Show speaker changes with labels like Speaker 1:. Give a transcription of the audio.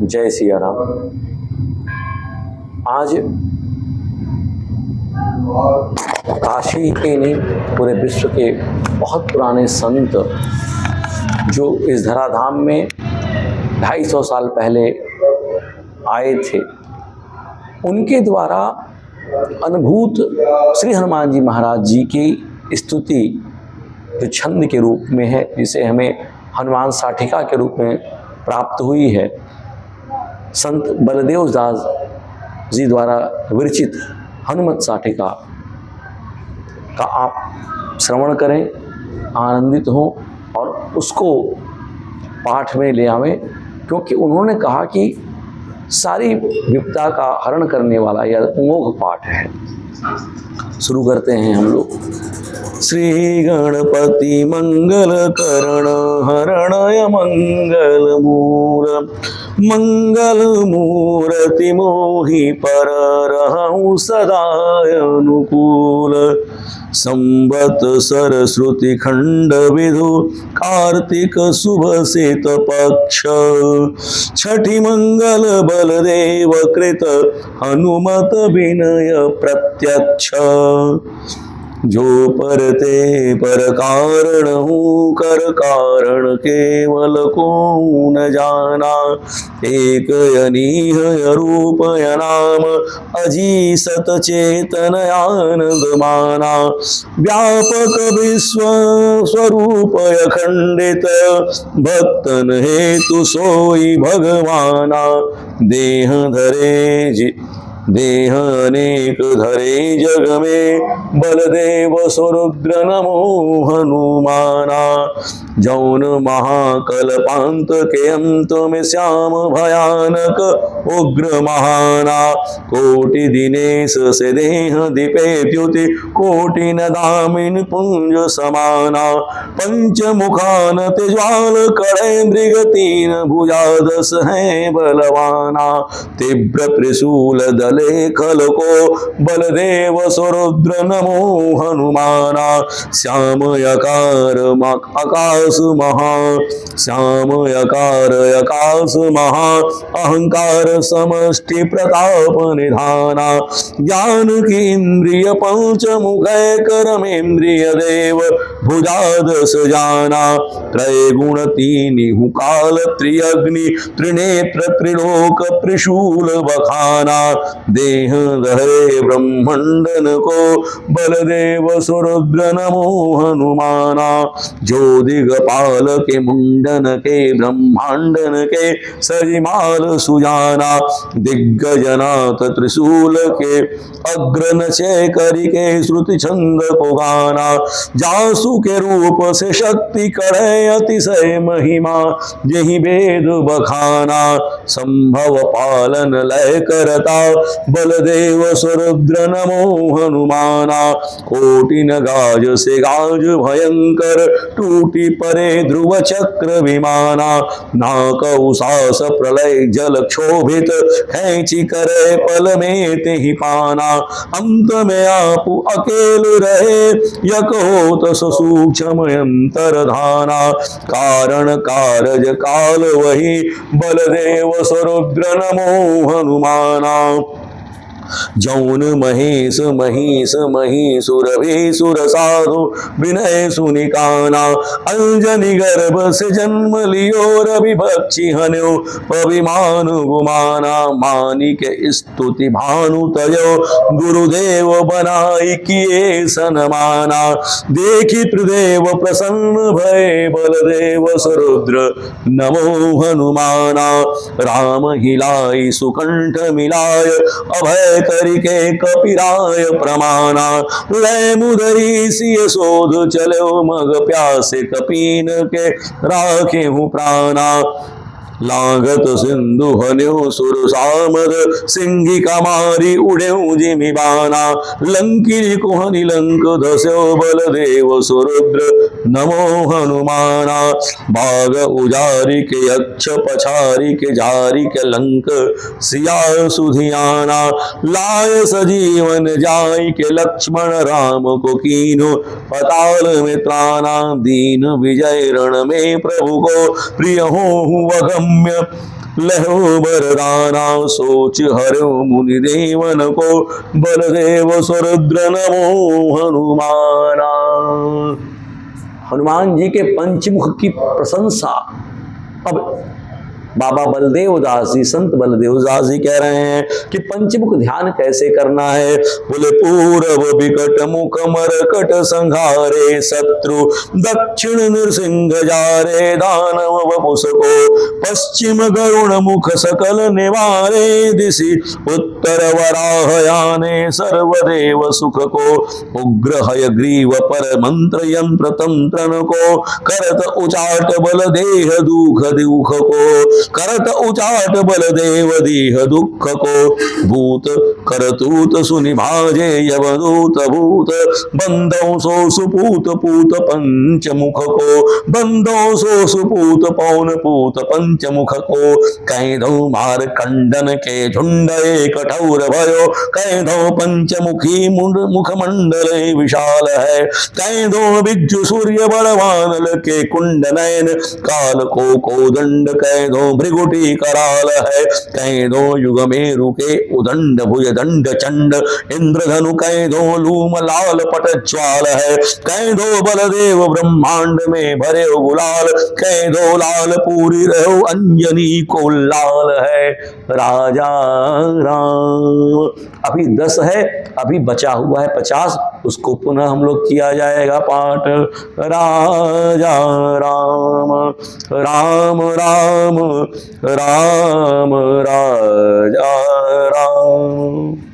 Speaker 1: जय सिया राम। आज काशी के नहीं पूरे विश्व के बहुत पुराने संत जो इस धराधाम में 250 साल पहले आए थे, उनके द्वारा अनुभूत श्री हनुमान जी महाराज जी की स्तुति जो छंद के रूप में है, जिसे हमें हनुमान साठिका के रूप में प्राप्त हुई है, संत बलदेव दास जी द्वारा विरचित हनुमत साठिका का आप श्रवण करें, आनंदित हों और उसको पाठ में ले आवें, क्योंकि उन्होंने कहा कि सारी विपदा का हरण करने वाला यह अमोघ पाठ है। शुरू करते हैं हम लोग। श्री गणपति मंगल करण हरणय मंगल मूर्ति मोहि पर रहूं सदा अनुकूल। संवत सरस्वती खंड विधु कार्तिक शुभ शेत पक्ष। छठी मंगल बलदेव कृत हनुमत विनय प्रत्यक्ष। जो परते पर कारण हूँ कर कारण केवल को न जाना। एक अनीह रूप नाम अजी सत चेतन आनंद माना। व्यापक विश्व स्वरूप अखंडित भक्तन हेतु सोई भगवाना। देह अनेक धरे जग में बलदेव सुरुद्र नमो हनुमाना। जौन महाकल्पांत के अंत में श्याम भयानक उग्र महाना। कोटि दिनेश से देह दीपेत्युति कोटि न दामिन पुंज समाना। पंचमुखान तेज्वाल कड़े मृग तीन भुजा दस है बलवाना। तीव्र त्रिशूल दले खल को बलदेव सुरुद्र नमो हनुमाना। श्याम यकार आकाश महा श्याम यकार आकाश महा। अहंकार समष्टि प्रताप निधाना। ज्ञान की इंद्रिय पंच मुखय करमेन्द्रिय देव भुजादस जाना। त्रय गुण तीनि काल त्रिअग्नि त्रिनेत्र त्रिलोक त्रिशूल बखाना। देह धरे ब्रह्मंडन को बलदेव सुरुद्र नमो हनुमाना। जो दिगपाल के मुंडन के ब्रह्मांडन के सजिमाल सुजाना। दिग्गजनाथ त्रिशूल के अग्रन चय करि के श्रुति छंद को गाना। जासु के रूप से शक्ति करे अतिशय महिमा यही वेद बखाना। संभव पालन लय करता बलदेव सुरुद्र नमो हनुमाना। कोटि न गाज से गाज भयंकर टूटी परे ध्रुव चक्र विमाना। नाक उसास प्रलय जल क्षोभित खैची करे पल में तेहि पाना। अंत में आप अकेल रहे यक होत सूक्ष्म अंतर धाना। कारण कारज काल वही बलदेव सुरुद्र नमो हनुमाना। जौन महेश महिष महीसुर भीसुर साधु विनय सुनिकाना। अंजनी गर्भ से जन्म लियो रवि भक्षी हन्यो अभिमान गुमाना। मानिक स्तुति भानु तयो गुरुदेव बनाई किए सनमाना। देखी त्रिदेव प्रसन्न भय बलदेव सुरुद्र नमो हनुमाना। राम हिलाई सुकंठ मिलाय अभय करिके कपिराय प्रमाना। लय मुदरी सिय शोध चलो मग प्यासे कपीन के राखे हूँ प्राणा। लागत सिंधु हन्यो सुर सामद सिंहिका मारी उड़ेऊ जिमि बाना। लंकिनी कुहनि लंक धस्यो बलदेव सुरुद्र नमो हनुमाना। बाग उजारी के यक्ष पछारी के जारी के लंक सिया सुधियाना। लाय सजीवन जाय के लक्ष्मण राम को कीनो पताल में त्राना। दीन विजय रण में प्रभु को प्रिय हो वगम लहो वरदाना सोच हरो मुनि देवन को, बलदेव सुरुद्र नमो हनुमाना। हनुमान जी के पंचमुख की प्रशंसा अब बाबा बलदेव दास जी, संत बलदेव दास जी कह रहे हैं कि पंचमुख ध्यान कैसे करना है। बोले पूरब विकट मुख मरकट संघारे, शत्रु दक्षिण नृसिंह जारे, दानव वपुस को पश्चिम गरुण मुख सकल निवारे, दिशि उत्तर वराह याने सर्वदेव सुख को, उग्र हयग्रीव पर मंत्र यंत्र तंत्रन को, करत उचाट बल देह दुख दुख को, करत उचाट बल देव दीह दुख को, भूत करतूत सुनि भाजे यवदूत भूत, बंदौ सो सुपूत पूत पंचमुख को, बंदौ सो सुपूत पौन पूत पंचमुख को, कैदौ मार कंडन के झुंड एक कठोर भयो, कैदौ पंचमुखी मुख मंडल विशाल है, कैदौ बिज्जु सूर्य बलवानल के कुंड नयन, काल को कोदंड कैदो भृगुटी कराल है, कैदो युग मेरु के उदंड भुज दंड चंड, इंद्रधनु कैदो लूम लाल पट ज्वाल है, कैदो बलदेव ब्रह्मांड में भरे गुलाल, कैदो लाल पूरी रहो अंजनी को लाल है। राजा राम अभी 10 है, अभी बचा हुआ है 50, उसको पुनः हम लोग किया जाएगा पाठ। राजा राम राम राम राम राजा राम।